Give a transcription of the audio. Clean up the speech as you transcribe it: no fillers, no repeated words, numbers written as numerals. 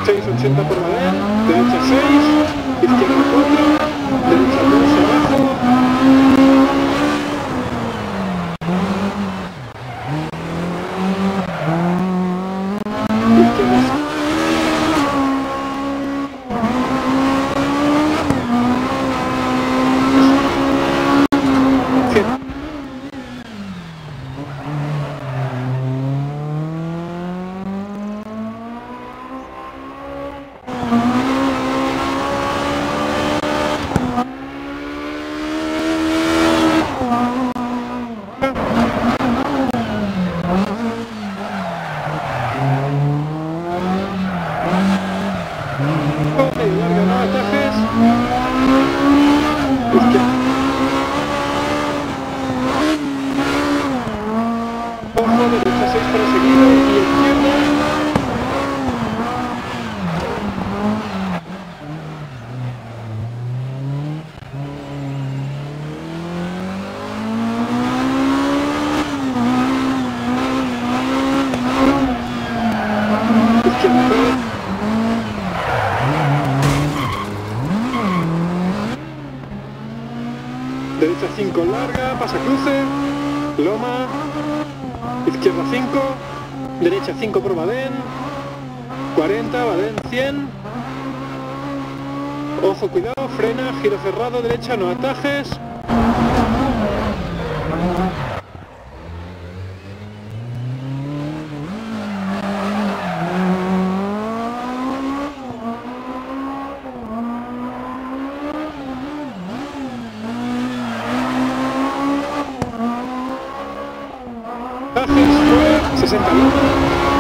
680 por Badén, derecha 6, izquierda 4, derecha 2 abajo. Izquierda 7. Larga, no atajes. Izquierda. Ojo, derecha 6 para seguir y izquierda. Izquierda 3. Derecha 5 larga, pasa cruce, loma, izquierda 5, derecha 5 por Badén, 40, Badén 100, ojo, cuidado, frena, giro cerrado, derecha, no atajes. Atajes, fuera, 60 loma.